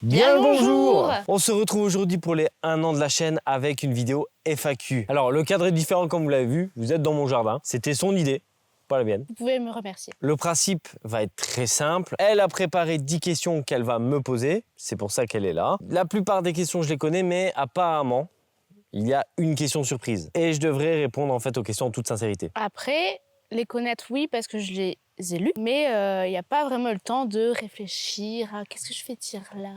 Bien le bonjour! On se retrouve aujourd'hui pour les 1 an de la chaîne avec une vidéo FAQ. Alors le cadre est différent comme vous l'avez vu, vous êtes dans mon jardin, c'était son idée, pas la mienne. Vous pouvez me remercier. Le principe va être très simple, elle a préparé 10 questions qu'elle va me poser, c'est pour ça qu'elle est là. La plupart des questions je les connais mais apparemment il y a une question surprise et je devrais répondre en fait aux questions en toute sincérité. Après, les connaître, oui, parce que je les ai lus, mais il n'y a pas vraiment le temps de réfléchir à qu'est-ce que je fais dire là.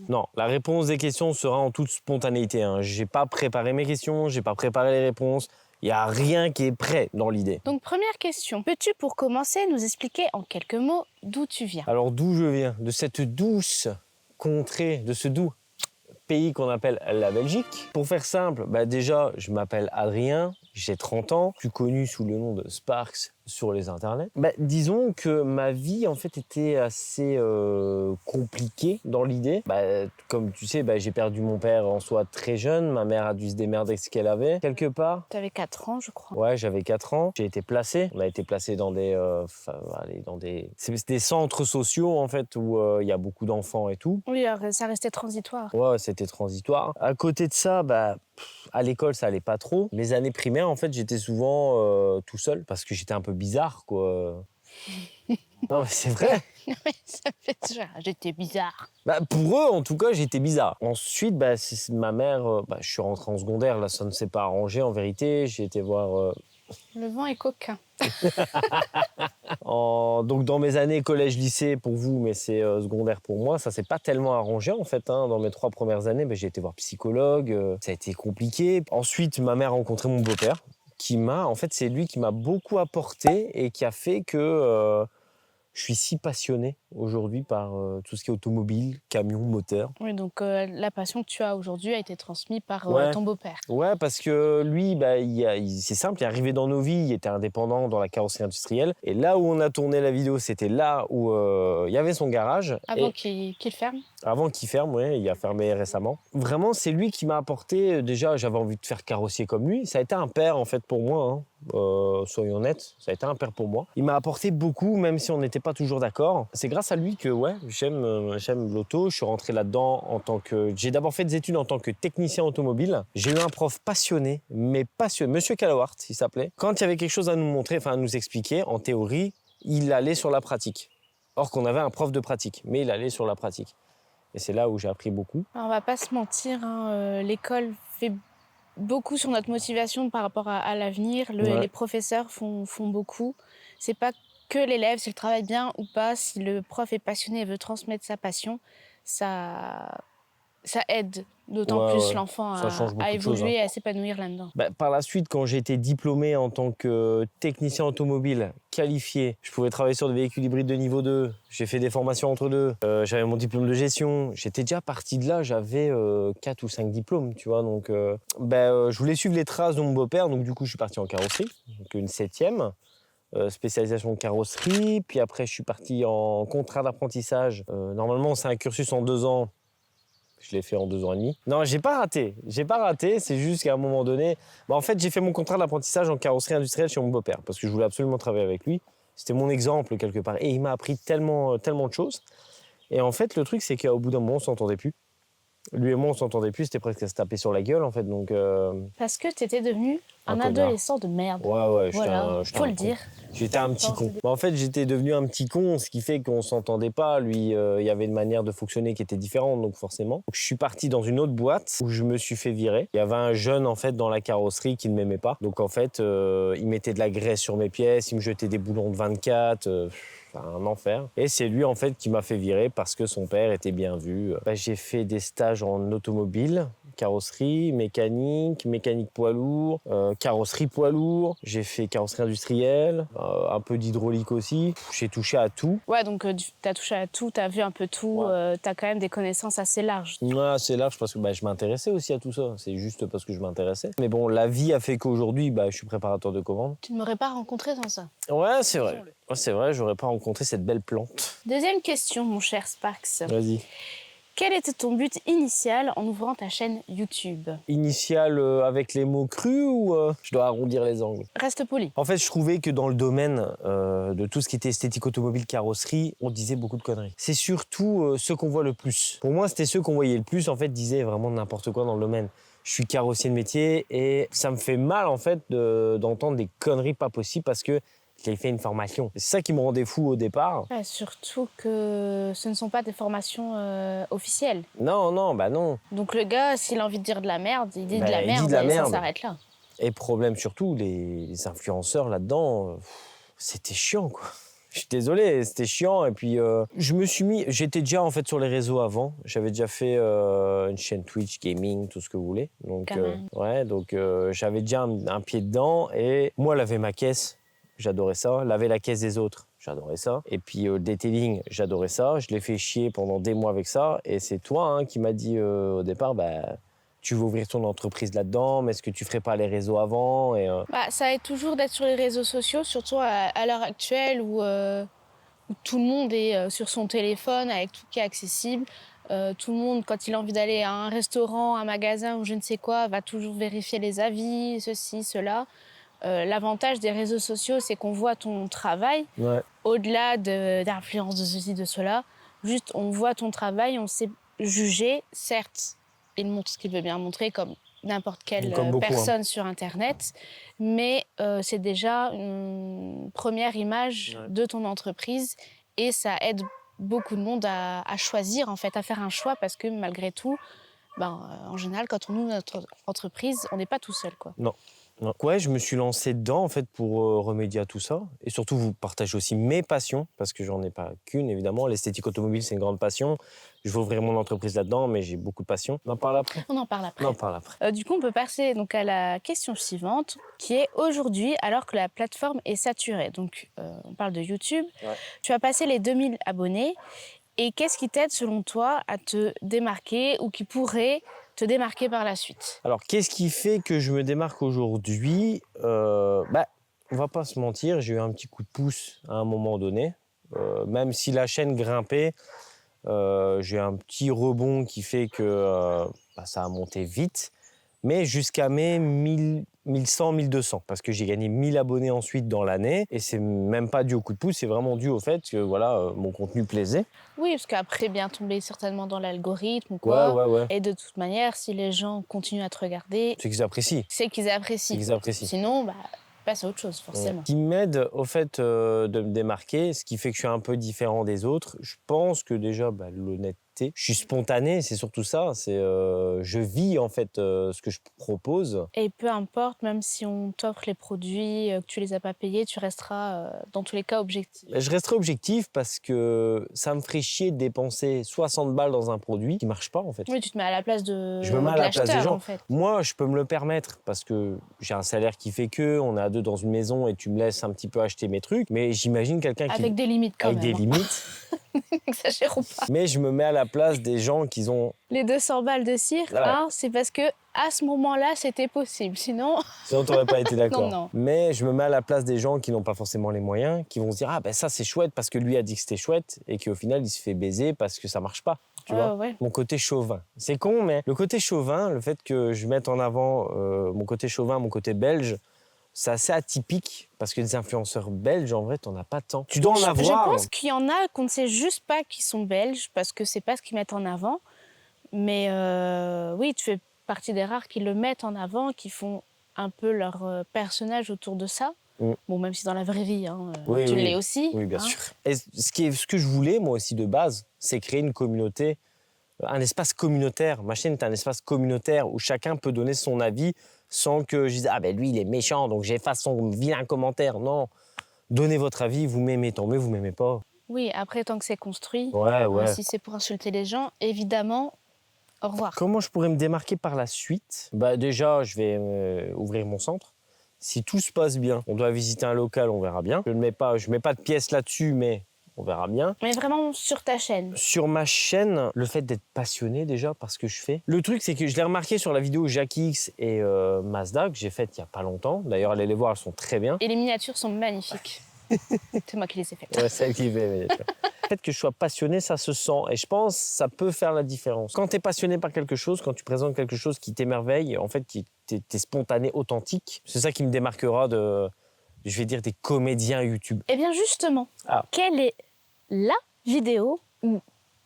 Non, la réponse des questions sera en toute spontanéité. J'ai pas préparé mes questions, j'ai pas préparé les réponses. Il n'y a rien qui est prêt dans l'idée. Donc première question, peux-tu pour commencer nous expliquer en quelques mots d'où tu viens? Alors d'où je viens? De cette douce contrée, de ce doux pays qu'on appelle la Belgique. Pour faire simple, déjà je m'appelle Adrien, j'ai 30 ans, plus connu sous le nom de Sparks sur les internets. Disons que ma vie en fait était assez compliquée dans l'idée. Comme tu sais, j'ai perdu mon père en soi très jeune, ma mère a dû se démerder avec ce qu'elle avait. Quelque part. Tu avais 4 ans, je crois. Ouais, j'avais 4 ans. J'ai été placé. On a été placé dans des, c'est des centres sociaux en fait où il y a beaucoup d'enfants et tout. Oui, alors, ça restait transitoire. Ouais, c'était transitoire. À côté de ça, à l'école, ça allait pas trop. Mes années primaires, en fait, j'étais souvent tout seul parce que j'étais un peu bizarre, quoi. Non, mais c'est vrai. Ça fait ça, j'étais bizarre. Pour eux, en tout cas, j'étais bizarre. Ensuite, c'est ma mère, je suis rentré en secondaire. Là, ça ne s'est pas arrangé, en vérité. J'ai été voir... Le vent est coquin. Donc dans mes années collège-lycée pour vous, mais c'est secondaire pour moi, ça s'est pas tellement arrangé en fait. Dans mes 3 premières années, j'ai été voir psychologue, ça a été compliqué. Ensuite, ma mère a rencontré mon beau-père, c'est lui qui m'a beaucoup apporté et qui a fait que je suis si passionné aujourd'hui par tout ce qui est automobile, camion, moteur. Oui, donc la passion que tu as aujourd'hui a été transmise par Ouais. ton beau-père. Ouais, parce que lui, c'est simple, il est arrivé dans nos vies, il était indépendant dans la carrosserie industrielle. Et là où on a tourné la vidéo, c'était là où il y avait son garage. Avant qu'il ferme? Avant qu'il ferme, oui, il a fermé récemment. Vraiment, c'est lui qui m'a apporté, déjà, j'avais envie de faire carrossier comme lui. Ça a été un père, en fait, pour moi, soyons honnêtes, ça a été un père pour moi. Il m'a apporté beaucoup, même si on n'était pas toujours d'accord. C'est grâce à lui que, j'aime l'auto. Je suis rentré là-dedans en tant que... J'ai d'abord fait des études en tant que technicien automobile. J'ai eu un prof passionné, Monsieur Calawart, il s'appelait. Quand il y avait quelque chose à nous montrer, à nous expliquer, en théorie, il allait sur la pratique. Or qu'on avait un prof de pratique, mais il allait sur la pratique. Et c'est là où j'ai appris beaucoup. On va pas se mentir, l'école fait beaucoup sur notre motivation par rapport à l'avenir. Les professeurs font beaucoup. C'est pas que l'élève, s'il travaille bien ou pas, si le prof est passionné et veut transmettre sa passion, ça aide d'autant plus l'enfant à évoluer et à s'épanouir là-dedans. Par la suite, quand j'ai été diplômé en tant que technicien automobile qualifié, je pouvais travailler sur des véhicules hybrides de niveau 2. J'ai fait des formations entre deux. J'avais mon diplôme de gestion. J'étais déjà parti de là, j'avais 4 ou 5 diplômes, tu vois. Donc, je voulais suivre les traces de mon beau-père. Donc, du coup, je suis parti en carrosserie, donc une 7e. Spécialisation de carrosserie. Puis après, je suis parti en contrat d'apprentissage. Normalement, c'est un cursus en 2 ans. Je l'ai fait en 2 ans et demi. Non, j'ai pas raté. C'est juste qu'à un moment donné... en fait, j'ai fait mon contrat d'apprentissage en carrosserie industrielle chez mon beau-père parce que je voulais absolument travailler avec lui. C'était mon exemple, quelque part. Et il m'a appris tellement de choses. Et en fait, le truc, c'est qu'au bout d'un moment, on s'entendait plus. Lui et moi, on s'entendait plus. C'était presque à se taper sur la gueule, en fait. Donc, parce que t'étais devenu un adolescent de merde. Ouais, voilà, faut le dire. J'étais un petit con. En fait, j'étais devenu un petit con, ce qui fait qu'on s'entendait pas. Lui, il y avait une manière de fonctionner qui était différente, donc forcément. Donc, je suis parti dans une autre boîte où je me suis fait virer. Il y avait un jeune, en fait, dans la carrosserie qui ne m'aimait pas. Donc, en fait, il mettait de la graisse sur mes pièces, il me jetait des boulons de 24... un enfer. Et c'est lui, en fait, qui m'a fait virer parce que son père était bien vu. J'ai fait des stages en automobile, carrosserie, mécanique poids lourd, carrosserie poids lourd. J'ai fait carrosserie industrielle, un peu d'hydraulique aussi. J'ai touché à tout. Ouais, donc t'as touché à tout, t'as vu un peu tout. Ouais. T'as quand même des connaissances assez larges. Ouais, assez larges parce que je m'intéressais aussi à tout ça. C'est juste parce que je m'intéressais. Mais bon, la vie a fait qu'aujourd'hui, je suis préparateur de commandes. Tu ne m'aurais pas rencontré sans ça. Ouais, c'est vrai. Ouais, c'est vrai, j'aurais pas rencontré cette belle plante. Deuxième question, mon cher Sparks. Vas-y. Quel était ton but initial en ouvrant ta chaîne YouTube? Initial avec les mots crus ou je dois arrondir les angles? Reste poli. En fait, je trouvais que dans le domaine de tout ce qui était esthétique automobile, carrosserie, on disait beaucoup de conneries. C'est surtout ceux qu'on voit le plus. Pour moi, c'était ceux qu'on voyait le plus, en fait, disaient vraiment n'importe quoi dans le domaine. Je suis carrossier de métier et ça me fait mal, en fait, d'entendre des conneries pas possibles parce que j'ai fait une formation. C'est ça qui me rendait fou au départ. Ouais, surtout que ce ne sont pas des formations officielles. Non, bah non. Donc le gars, s'il a envie de dire de la merde, il dit de la Il merde dit de la et merde. ça s'arrête là. Et problème surtout, les influenceurs là-dedans, c'était chiant, quoi. Je suis désolé, c'était chiant. Et puis, j'étais déjà en fait sur les réseaux avant. J'avais déjà fait une chaîne Twitch, gaming, tout ce que vous voulez. Donc, j'avais déjà un pied dedans. Et moi, laver ma caisse, j'adorais ça. Laver la caisse des autres, j'adorais ça. Et puis, le detailing, j'adorais ça. Je l'ai fait chier pendant des mois avec ça. Et c'est toi qui m'as dit au départ, tu veux ouvrir ton entreprise là-dedans, mais est-ce que tu ferais pas les réseaux avant Ça aide toujours d'être sur les réseaux sociaux, surtout à l'heure actuelle où tout le monde est sur son téléphone avec tout qui est accessible. Tout le monde, quand il a envie d'aller à un restaurant, un magasin ou je ne sais quoi, va toujours vérifier les avis, ceci, cela. L'avantage des réseaux sociaux, c'est qu'on voit ton travail, au-delà d'influence de ceci, de cela. Juste, on voit ton travail, on sait juger, certes. Il montre ce qu'il veut bien montrer, comme n'importe quelle personne sur Internet. Mais c'est déjà une première image de ton entreprise et ça aide beaucoup de monde à choisir, en fait, à faire un choix parce que malgré tout, en général, quand on ouvre notre entreprise, on n'est pas tout seul, quoi. Non. Ouais, je me suis lancé dedans en fait pour remédier à tout ça et surtout vous partager aussi mes passions parce que j'en ai pas qu'une évidemment. L'esthétique automobile c'est une grande passion. Je veux ouvrir mon entreprise là-dedans, mais j'ai beaucoup de passion. On en parle après. On en parle après. Du coup, on peut passer donc à la question suivante, qui est aujourd'hui, alors que la plateforme est saturée. Donc, on parle de YouTube. Ouais. Tu as passé les 2000 abonnés. Et qu'est-ce qui t'aide, selon toi, à te démarquer ou qui pourrait te démarquer par la suite? Alors, qu'est-ce qui fait que je me démarque aujourd'hui? On va pas se mentir, j'ai eu un petit coup de pouce à un moment donné. Même si la chaîne grimpait, j'ai un petit rebond qui fait que ça a monté vite. Mais jusqu'à mes 1100, 1200, parce que j'ai gagné 1000 abonnés ensuite dans l'année. Et c'est même pas dû au coup de pouce, c'est vraiment dû au fait que mon contenu plaisait. Oui, parce qu'après, bien tomber certainement dans l'algorithme ou quoi. Ouais. Et de toute manière, si les gens continuent à te regarder... C'est qu'ils apprécient. Sinon, passe à autre chose, forcément. Ce qui m'aide au fait de me démarquer, ce qui fait que je suis un peu différent des autres, je pense que déjà l'honnêteté. Je suis spontané, c'est surtout ça. Je vis en fait ce que je propose. Et peu importe, même si on t'offre les produits, que tu les as pas payés, tu resteras dans tous les cas objectif. Je resterai objectif parce que ça me ferait chier de dépenser 60 balles dans un produit qui marche pas en fait. Oui, tu te mets à la place de Je me mets à la place des gens. En fait. Moi, je peux me le permettre parce que j'ai un salaire qui fait que on est à deux dans une maison et tu me laisses un petit peu acheter mes trucs. Mais j'imagine quelqu'un qui... Avec des limites quand même. Avec des limites. N'exagérons pas. Mais je me mets à la place des gens qui ont... Les 200 balles de cire, c'est parce que à ce moment-là, c'était possible. Sinon, t'aurais pas été d'accord. Non. Mais je me mets à la place des gens qui n'ont pas forcément les moyens, qui vont se dire ça c'est chouette parce que lui a dit que c'était chouette et qu'au final il se fait baiser parce que ça marche pas. Tu vois. Mon côté chauvin. C'est con, mais le côté chauvin, le fait que je mette en avant mon côté chauvin, mon côté belge, c'est assez atypique parce que des influenceurs belges, en vrai, t'en as pas tant. Tu dois en avoir. Je pense qu'il y en a qu'on ne sait juste pas qu'ils sont belges parce que c'est pas ce qu'ils mettent en avant. Mais oui, tu fais partie des rares qui le mettent en avant, qui font un peu leur personnage autour de ça. Bon, même si dans la vraie vie, tu l'es aussi. Oui, bien sûr. Et ce que je voulais, moi aussi, de base, c'est créer une communauté, un espace communautaire. Ma chaîne est un espace communautaire où chacun peut donner son avis sans que je dise « lui, il est méchant, donc j'efface son vilain commentaire ». Non, donnez votre avis, vous m'aimez, tant mieux, vous m'aimez pas. Oui, après, tant que c'est construit, si c'est pour insulter les gens, évidemment, au revoir. Comment je pourrais me démarquer par la suite? Déjà, je vais ouvrir mon centre. Si tout se passe bien, on doit visiter un local, on verra bien. Je mets pas de pièces là-dessus, mais on verra bien. Mais vraiment sur ta chaîne? Sur ma chaîne, le fait d'être passionné déjà par ce que je fais. Le truc, c'est que je l'ai remarqué sur la vidéo Jackie X et Mazda que j'ai faite il n'y a pas longtemps. D'ailleurs, allez les voir, elles sont très bien. Et les miniatures sont magnifiques. C'est moi qui les ai faites. Ouais, c'est elle qui fait. Le fait que je sois passionné, ça se sent. Et je pense que ça peut faire la différence. Quand tu es passionné par quelque chose, quand tu présentes quelque chose qui t'émerveille, en fait, t'es spontané, authentique, c'est ça qui me démarquera je vais dire, des comédiens YouTube. Eh bien justement, quelle est la vidéo ou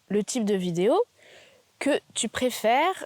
le type de vidéo que tu préfères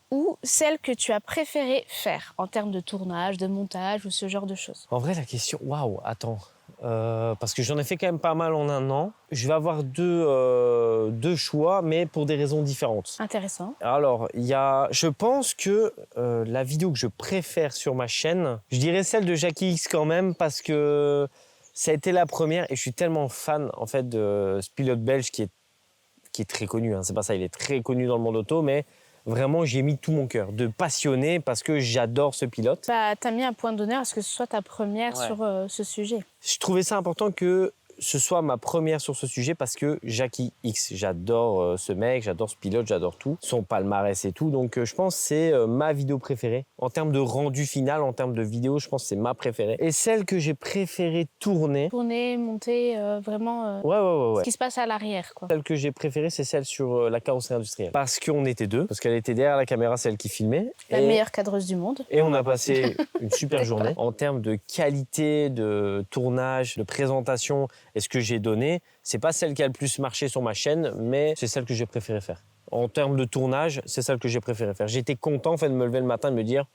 ou celle que tu as préféré faire en termes de tournage, de montage ou ce genre de choses? En vrai, la question, waouh, attends. Parce que j'en ai fait quand même pas mal en un an. Je vais avoir deux choix, mais pour des raisons différentes. Intéressant. Alors, je pense que la vidéo que je préfère sur ma chaîne, je dirais celle de Jackie X quand même, parce que ça a été la première et je suis tellement fan en fait de ce pilote belge qui est très connu. Hein. C'est pas ça, il est très connu dans le monde auto, mais vraiment, j'y ai mis tout mon cœur, de passionné parce que j'adore ce pilote. T'as mis un point d'honneur à ce que ce soit ta première sur ce sujet. Je trouvais ça important que ce soit ma première sur ce sujet parce que Jackie X, j'adore ce mec, j'adore ce pilote, j'adore tout, son palmarès et tout. Donc je pense que c'est ma vidéo préférée. En termes de rendu final, en termes de vidéo, je pense que c'est ma préférée. Et celle que j'ai préféré tourner... Tourner, monter, vraiment Ouais. ce qui se passe à l'arrière, quoi. Celle que j'ai préférée, c'est celle sur la carrosserie industrielle. Parce qu'on était deux, parce qu'elle était derrière la caméra, celle qui filmait. La meilleure cadreuse du monde. Et on a passé une super journée. En termes de qualité, de tournage, de présentation, et ce que j'ai donné, c'est pas celle qui a le plus marché sur ma chaîne, mais c'est celle que j'ai préféré faire. En termes de tournage, c'est celle que j'ai préféré faire. J'étais content en fait, de me lever le matin et de me dire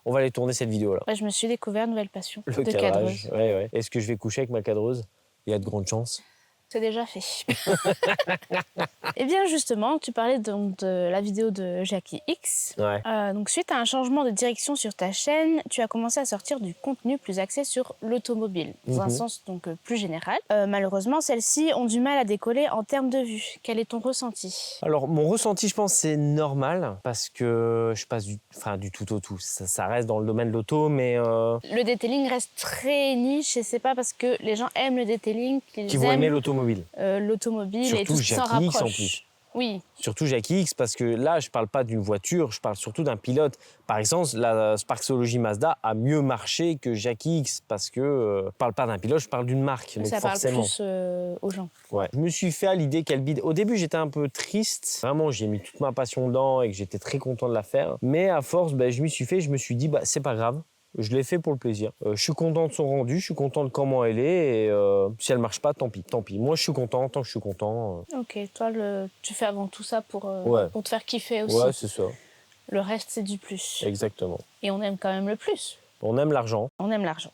on va aller tourner cette vidéo-là. Je me suis découvert une nouvelle passion Le de cadrage. cadreuse. Ouais. Est-ce que je vais coucher avec ma cadreuse? Il y a de grandes chances. C'est déjà fait. Eh bien justement, tu parlais donc de la vidéo de Jackie X. Ouais. Donc suite à un changement de direction sur ta chaîne, tu as commencé à sortir du contenu plus axé sur l'automobile, dans un sens donc plus général. Malheureusement, celles-ci ont du mal à décoller en termes de vues. Quel est ton ressenti? Alors mon ressenti, je pense, c'est normal parce que je passe du tout au tout. Ça reste dans le domaine de l'auto, mais le detailing reste très niche et c'est pas parce que les gens aiment le detailing qu'ils vont aiment aimer l'automobile. L'automobile et tout ce qui s'en Jackie X en rapproche. plus. Oui. Surtout Jackie X, parce que là, je parle pas d'une voiture, je parle surtout d'un pilote. Par exemple, la Sparkology Mazda a mieux marché que Jackie X, parce que je parle pas d'un pilote, je parle d'une marque. Donc ça forcément. parle plus aux gens. Ouais. Je me suis fait à l'idée qu'elle bide. Au début, j'étais un peu triste. Vraiment, j'ai mis toute ma passion dedans et que j'étais très content de la faire. Mais à force, je m'y suis fait, je me suis dit, c'est pas grave. Je l'ai fait pour le plaisir. Je suis content de son rendu, je suis content de comment elle est. Et si elle marche pas, tant pis. Tant pis. Moi, je suis content tant que je suis content. Ok, toi, tu fais avant tout ça pour te faire kiffer aussi. Ouais, c'est ça. Le reste, c'est du plus. Exactement. Et on aime quand même le plus. On aime l'argent. On aime l'argent.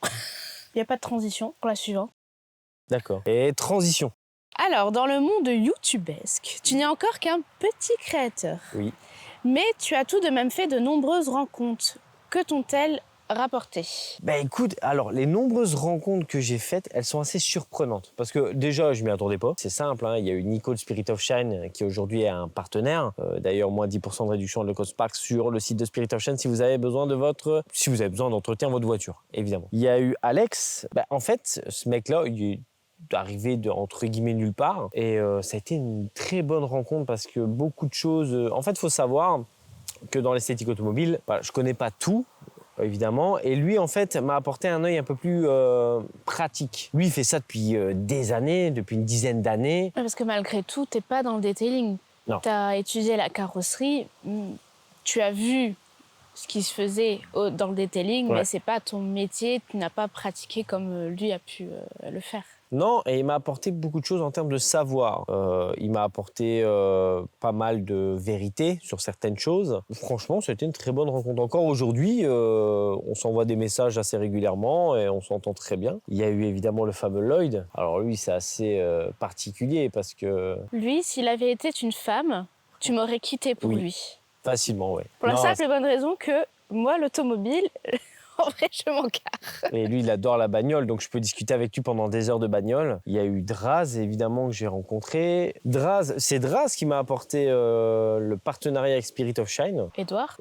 Il n'y a pas de transition pour la suivante. D'accord. Et transition. Alors, dans le monde youtubesque, tu n'es encore qu'un petit créateur. Oui. Mais tu as tout de même fait de nombreuses rencontres. Que t'ont-elles rapporté? Écoute, alors les nombreuses rencontres que j'ai faites, elles sont assez surprenantes. Parce que déjà, je m'y attendais pas. C'est simple, hein, il y a eu Nico de Spirit of Shine qui aujourd'hui est un partenaire. D'ailleurs, moins 10% de réduction de Cost Spark sur le site de Spirit of Shine si vous avez besoin d'entretien votre voiture, évidemment. Il y a eu Alex. En fait, ce mec-là, il est arrivé entre guillemets nulle part. Et ça a été une très bonne rencontre parce que beaucoup de choses... En fait, il faut savoir que dans l'esthétique automobile, je connais pas tout, évidemment. Et lui, en fait, m'a apporté un œil un peu plus pratique. Lui, il fait ça depuis des années, depuis une dizaine d'années. Parce que malgré tout, t'es pas dans le detailing. Non. Tu as étudié la carrosserie, tu as vu ce qui se faisait dans le detailing, mais c'est pas ton métier, tu n'as pas pratiqué comme lui a pu le faire. Non, et il m'a apporté beaucoup de choses en termes de savoir. Il m'a apporté pas mal de vérité sur certaines choses. Franchement, c'était une très bonne rencontre. Encore aujourd'hui, on s'envoie des messages assez régulièrement et on s'entend très bien. Il y a eu évidemment le fameux Lloyd. Alors lui, c'est assez particulier parce que... Lui, s'il avait été une femme, tu m'aurais quitté pour lui. Facilement, oui. Pour la simple et bonne raison que moi, l'automobile... En vrai, je m'en carre. Et lui, il adore la bagnole, donc je peux discuter avec lui pendant des heures de bagnole. Il y a eu Draz, évidemment, que j'ai rencontré. C'est Draz qui m'a apporté le partenariat avec Spirit of Shine.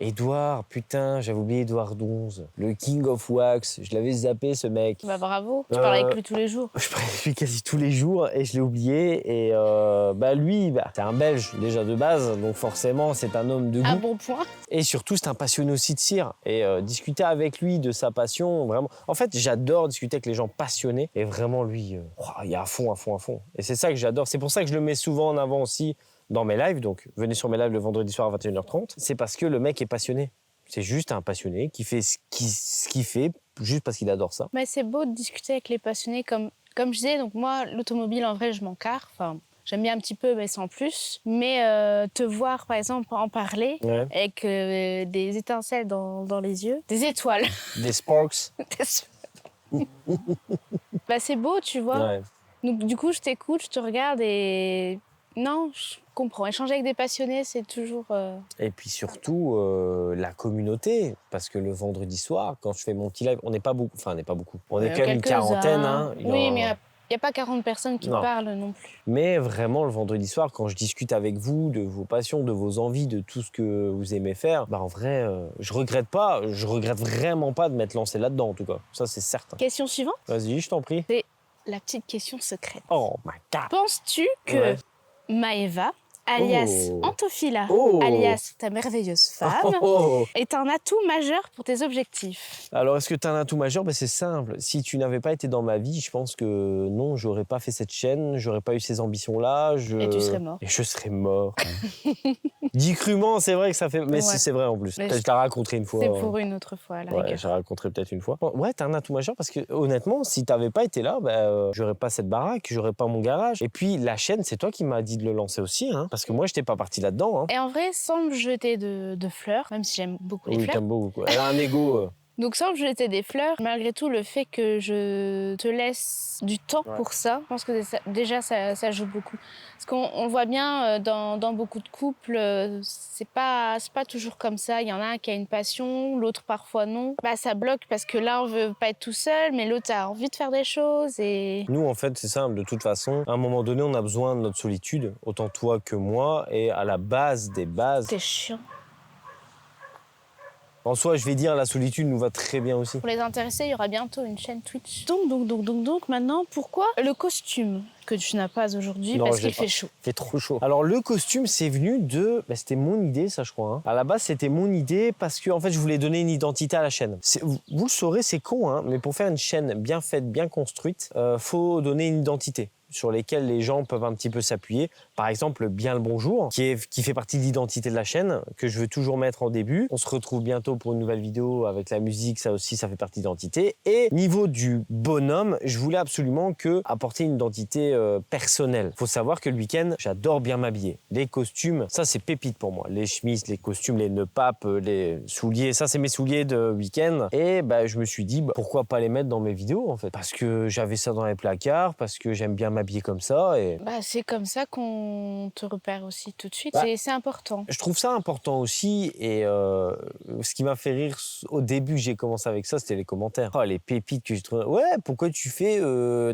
Édouard, putain, j'avais oublié Édouard 11. Le King of Wax, je l'avais zappé, ce mec. Bravo, tu parles avec lui tous les jours. Je parle avec lui quasi tous les jours et je l'ai oublié. Et lui, c'est un Belge, déjà de base, donc forcément, c'est un homme de goût. Un bon point. Et surtout, c'est un passionné aussi de cire. Et discuter avec lui de sa passion, vraiment. En fait, j'adore discuter avec les gens passionnés et vraiment lui, il est à fond, à fond, à fond. Et c'est ça que j'adore. C'est pour ça que je le mets souvent en avant aussi dans mes lives. Donc, venez sur mes lives le vendredi soir à 21h30. C'est parce que le mec est passionné. C'est juste un passionné qui fait ce qu'il fait juste parce qu'il adore ça. Mais c'est beau de discuter avec les passionnés. Comme je disais, donc moi, l'automobile, en vrai, je m'en carre. Enfin, j'aime bien un petit peu, mais sans plus. Mais te voir, par exemple, en parler avec des étincelles dans les yeux, des étoiles. Des sparks. C'est beau, tu vois. Ouais. Donc, du coup, je t'écoute, je te regarde et... Non, je comprends. Échanger avec des passionnés, c'est toujours... Et puis surtout, la communauté. Parce que le vendredi soir, quand je fais mon petit live, on n'est pas beaucoup. Enfin, on n'est pas beaucoup. On est quand même une quarantaine. Hein. Oui, mais il n'y a pas 40 personnes qui parlent non plus. Mais vraiment, le vendredi soir, quand je discute avec vous de vos passions, de vos envies, de tout ce que vous aimez faire, en vrai, je regrette vraiment pas de m'être lancé là-dedans, en tout cas. Ça, c'est certain. Question suivante. Vas-y, je t'en prie. C'est la petite question secrète. Oh my God. Penses-tu que Maëva, alias Antophila, alias ta merveilleuse femme, est un atout majeur pour tes objectifs? Alors, est-ce que tu as un atout majeur? C'est simple. Si tu n'avais pas été dans ma vie, je pense que non, j'aurais pas fait cette chaîne, j'aurais pas eu ces ambitions-là. Et tu serais mort. Et je serais mort. Dit crûment, c'est vrai que ça fait... Mais c'est vrai en plus. Je te la raconterai une fois. C'est pour une autre fois, à la rigueur. Je la raconterai peut-être une fois. Ouais, t'as un atout majeur parce que honnêtement, si t'avais pas été là, j'aurais pas cette baraque, j'aurais pas mon garage. Et puis la chaîne, c'est toi qui m'as dit de le lancer aussi, hein, parce que moi, j'étais pas parti là-dedans. Hein. Et en vrai, sans me jeter de fleurs, même si j'aime beaucoup les fleurs. Oui, t'aimes beaucoup. Elle a un ego. Donc sans me jeter des fleurs, malgré tout, le fait que je te laisse du temps pour ça, je pense que déjà ça joue beaucoup. Parce qu'on voit bien dans beaucoup de couples, c'est pas toujours comme ça. Il y en a un qui a une passion, l'autre parfois non. Ça bloque parce que l'un veut pas être tout seul, mais l'autre a envie de faire des choses. Et... Nous, en fait, c'est simple. De toute façon, à un moment donné, on a besoin de notre solitude, autant toi que moi. Et à la base des bases... C'est chiant. En soi, je vais dire, la solitude nous va très bien aussi. Pour les intéressés, il y aura bientôt une chaîne Twitch. Donc, maintenant, pourquoi le costume que tu n'as pas aujourd'hui? Parce qu'il fait chaud. Il fait trop chaud. Alors, le costume, c'est venu de... c'était mon idée, ça, je crois. Hein. À la base, c'était mon idée parce que, en fait, je voulais donner une identité à la chaîne. Vous le saurez, c'est con, hein, mais pour faire une chaîne bien faite, bien construite, faut donner une identité sur lesquels les gens peuvent un petit peu s'appuyer. Par exemple, Bien le bonjour, qui fait partie de l'identité de la chaîne, que je veux toujours mettre en début. On se retrouve bientôt pour une nouvelle vidéo avec la musique, ça aussi, ça fait partie de l'identité. Et niveau du bonhomme, je voulais absolument apporter une identité personnelle. Faut savoir que le week-end, j'adore bien m'habiller. Les costumes, ça c'est pépite pour moi. Les chemises, les costumes, les nœuds papes, les souliers, ça c'est mes souliers de week-end. Et je me suis dit, pourquoi pas les mettre dans mes vidéos en fait? Parce que j'avais ça dans les placards, parce que j'aime bien m'habiller comme ça. Et... c'est comme ça qu'on te repère aussi tout de suite. C'est important. Je trouve ça important aussi. Et ce qui m'a fait rire au début, j'ai commencé avec ça, c'était les commentaires. Oh, les pépites que j'ai trouvées. Ouais, pourquoi tu fais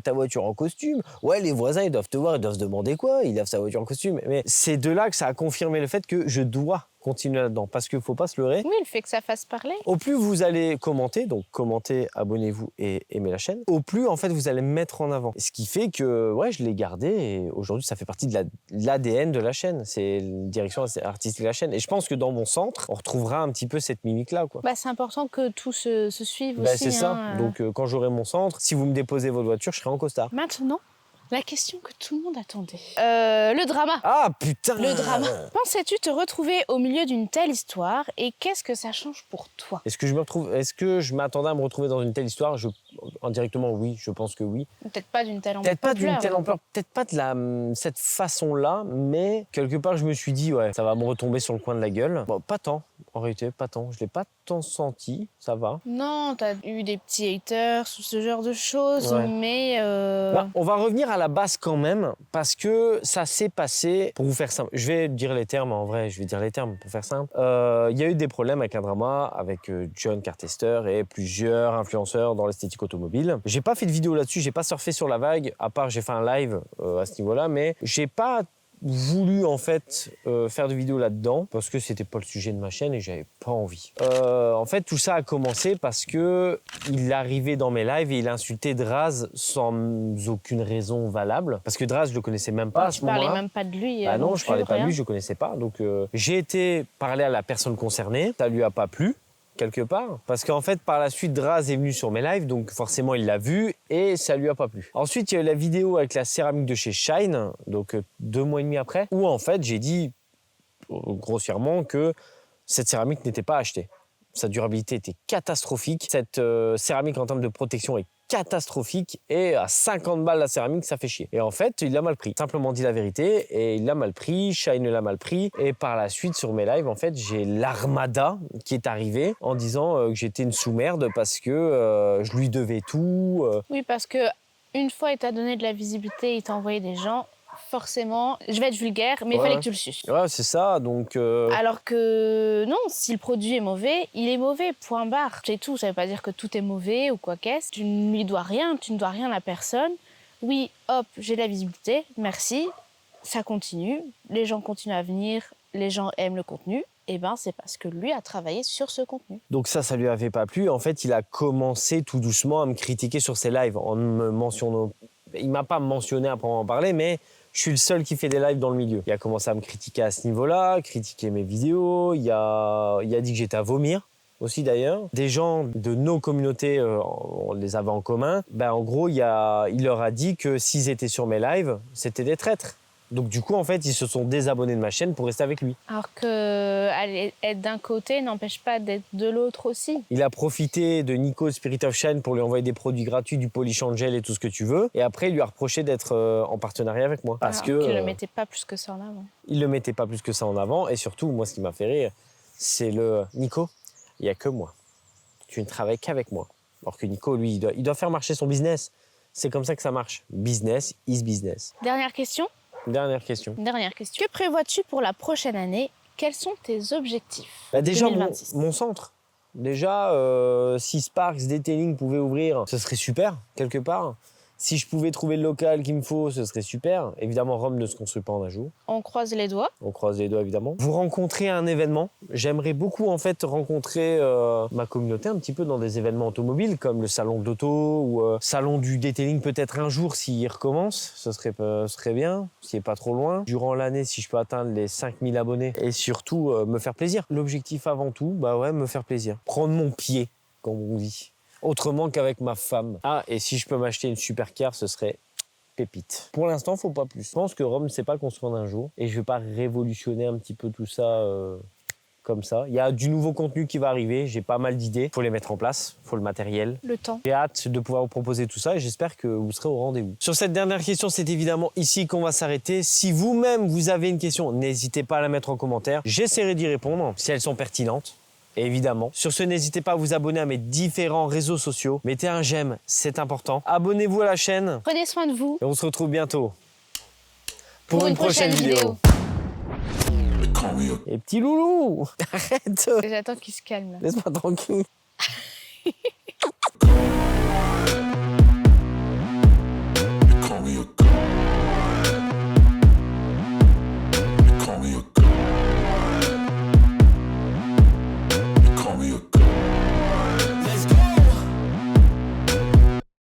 ta voiture en costume? Ouais, les voisins, ils doivent te voir, ils doivent se demander quoi? Il a sa voiture en costume. Mais c'est de là que ça a confirmé le fait que je dois continuer là-dedans, parce qu'il ne faut pas se leurrer. Oui, le fait que ça fasse parler. Au plus vous allez commenter, donc commentez, abonnez-vous et aimez la chaîne, au plus en fait vous allez me mettre en avant. Ce qui fait que je l'ai gardé et aujourd'hui ça fait partie de l'ADN de la chaîne. C'est une direction artistique de la chaîne. Et je pense que dans mon centre, on retrouvera un petit peu cette mimique-là. C'est important que tout se suive aussi. C'est ça. Donc quand j'aurai mon centre, si vous me déposez votre voiture, je serai en costard. Maintenant, la question que tout le monde attendait. Le drama. Ah putain! Le drama. Pensais-tu te retrouver au milieu d'une telle histoire et qu'est-ce que ça change pour toi? Est-ce que je m'attendais à me retrouver dans une telle histoire? Indirectement, oui, je pense que oui. Peut-être pas d'une telle ampleur. Peut-être pas de cette façon-là, mais quelque part, je me suis dit, ça va me retomber sur le coin de la gueule. Bon, pas tant, en réalité, pas tant. Je l'ai pas tant senti, ça va. Non, t'as eu des petits haters ou ce genre de choses, mais... on va revenir à la base quand même, parce que ça s'est passé, pour vous faire simple, je vais dire les termes, en vrai, je vais dire les termes pour faire simple. Il y a eu des problèmes avec un drama, avec John Cartester et plusieurs influenceurs dans l'esthétique automobile. J'ai pas fait de vidéo là-dessus, j'ai pas surfé sur la vague, à part j'ai fait un live à ce niveau-là, mais j'ai pas voulu en fait faire de vidéos là-dedans parce que c'était pas le sujet de ma chaîne et j'avais pas envie. En fait, tout ça a commencé parce que il arrivait dans mes lives et il insultait Draz sans aucune raison valable. Parce que Draz, je le connaissais même pas à ce moment-là. Tu parlais même pas de lui. Ah non, je parlais pas de lui, je le connaissais pas. Donc j'ai été parler à la personne concernée, ça lui a pas plu. quelque part. Parce qu'en fait, par la suite, Draz est venu sur mes lives, donc forcément, il l'a vu et ça lui a pas plu. Ensuite, il y a eu la vidéo avec la céramique de chez Shine, donc 2 mois et demi après, où en fait, j'ai dit grossièrement que cette céramique n'était pas achetée. Sa durabilité était catastrophique. Cette céramique en termes de protection est catastrophique et à 50 balles la céramique, ça fait chier. Et en fait, il l'a mal pris. Simplement dit la vérité et il l'a mal pris, Shine l'a mal pris. Et par la suite, sur mes lives, en fait, j'ai l'armada qui est arrivée en disant que j'étais une sous-merde parce que je lui devais tout. Oui, parce que une fois il t'a donné de la visibilité, il t'a envoyé des gens, forcément, je vais être vulgaire, mais il fallait que tu le suces. Ouais, c'est ça, donc... Alors que non, si le produit est mauvais, il est mauvais, point barre. C'est tout, ça veut pas dire que tout est mauvais ou quoi qu'est-ce. Tu ne lui dois rien, tu ne dois rien à personne. Oui, hop, j'ai de la visibilité, merci, ça continue, les gens continuent à venir, les gens aiment le contenu. Eh ben, c'est parce que lui a travaillé sur ce contenu. Donc ça lui avait pas plu. En fait, il a commencé tout doucement à me critiquer sur ses lives en me mentionnant. Il m'a pas mentionné après en parler, mais je suis le seul qui fait des lives dans le milieu. Il a commencé à me critiquer à ce niveau-là, critiquer mes vidéos. Il a dit que j'étais à vomir aussi d'ailleurs. Des gens de nos communautés, on les avait en commun. Ben, en gros, il leur a dit que s'ils étaient sur mes lives, c'était des traîtres. Donc du coup, en fait, ils se sont désabonnés de ma chaîne pour rester avec lui. Alors que être d'un côté n'empêche pas d'être de l'autre aussi. Il a profité de Nico Spirit of Shine pour lui envoyer des produits gratuits, du polish angel et tout ce que tu veux. Et après, il lui a reproché d'être en partenariat avec moi. Parce que qu'il ne le mettait pas plus que ça en avant. Il ne le mettait pas plus que ça en avant. Et surtout, moi, ce qui m'a fait rire, c'est le Nico, il n'y a que moi. Tu ne travailles qu'avec moi. Alors que Nico, lui, il doit faire marcher son business. C'est comme ça que ça marche. Business is business. Dernière question. Dernière question. Que prévois-tu pour la prochaine année? Quels sont tes objectifs? Déjà, mon centre. Déjà, si Sparks Detailing pouvait ouvrir, ce serait super, quelque part. Si je pouvais trouver le local qu'il me faut, ce serait super. Évidemment, Rome ne se construit pas en un jour. On croise les doigts. On croise les doigts, évidemment. Vous rencontrez à un événement. J'aimerais beaucoup, en fait, rencontrer ma communauté un petit peu dans des événements automobiles, comme le salon d'auto ou salon du detailing peut-être un jour s'il recommence. Ce serait bien, s'il n'est pas trop loin. Durant l'année, si je peux atteindre les 5000 abonnés et surtout me faire plaisir. L'objectif avant tout, me faire plaisir. Prendre mon pied, comme on dit. Autrement qu'avec ma femme. Ah, et si je peux m'acheter une supercar, ce serait pépite. Pour l'instant, faut pas plus. Je pense que Rome ne sait pas construire d'un jour. Et je vais pas révolutionner un petit peu tout ça comme ça. Il y a du nouveau contenu qui va arriver. J'ai pas mal d'idées. Faut les mettre en place. Faut le matériel. Le temps. J'ai hâte de pouvoir vous proposer tout ça et j'espère que vous serez au rendez-vous. Sur cette dernière question, c'est évidemment ici qu'on va s'arrêter. Si vous-même, vous avez une question, n'hésitez pas à la mettre en commentaire. J'essaierai d'y répondre si elles sont pertinentes. Évidemment. Sur ce, n'hésitez pas à vous abonner à mes différents réseaux sociaux. Mettez un j'aime, c'est important. Abonnez-vous à la chaîne. Prenez soin de vous. Et on se retrouve bientôt pour une prochaine vidéo. Et petit loulou, arrête. J'attends qu'il se calme. Laisse-moi tranquille.